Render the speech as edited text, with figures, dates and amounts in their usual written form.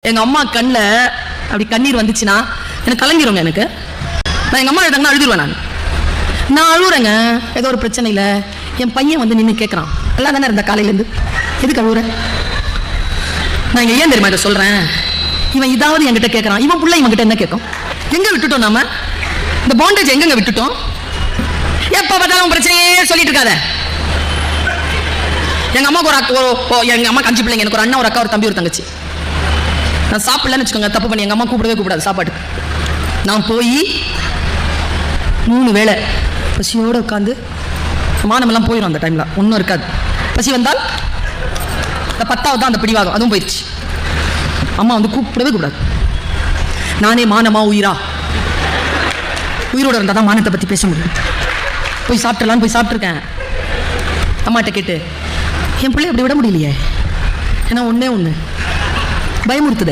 எங்கள் அம்மா கண்ணில் அப்படி கண்ணீர் வந்துச்சுன்னா எனக்கு கலங்கிருங்க. எனக்கு நான் எங்கள் அம்மா எழுதாங்கன்னா அழுதுருவேன். நான் அழுகுறேங்க ஏதோ ஒரு பிரச்சனையில். என் பையன் வந்து நின்று கேட்குறான், எல்லாம் தானே இருந்த காலையிலேருந்து, எதுக்கு அழுகுறேன்? நான் இங்கே ஏன் தெரியுமா இதை சொல்கிறேன்? இவன் இதாவது என்கிட்ட கேட்குறான், இவன் பிள்ளை இவன்கிட்ட என்ன கேட்கும்? எங்கே விட்டுட்டோம் நாம இந்த பாண்டேஜ்? எங்கெங்க விட்டுட்டோம்? எப்போ பார்த்தாலும் பிரச்சனையே சொல்லிட்டு இருக்காத. எங்கள் அம்மாவுக்கு எங்கள் அம்மா 5 பிள்ளைங்க. எனக்கு ஒரு அண்ணா, ஒரு அக்கா, ஒரு தம்பி, ஒரு தங்கச்சி. நான் சாப்பிடலன்னு வச்சுக்கோங்க, தப்பு பண்ணி எங்கள் அம்மா கூப்பிடவே கூப்பிடாது சாப்பாடு. நான் போய் 3 வேளை பசியோடு உட்காந்து, மானமெல்லாம் போயிடும் அந்த டைமில், ஒன்றும் இருக்காது. பசி வந்தால் இந்த 10வது தான் அந்த பிடிவாதம், அதுவும் போயிடுச்சு. அம்மா வந்து கூப்பிடவே கூடாது. நானே மானமா உயிரா, உயிரோடு இருந்தால் தான் மானத்தை பற்றி பேச முடியும். போய் சாப்பிட்றலான்னு போய் சாப்பிட்ருக்கேன். அம்மாட்ட கேட்டு, என் பிள்ளை அப்படி விட முடியலையே, ஏன்னா ஒன்று பயமுறுத்துதே.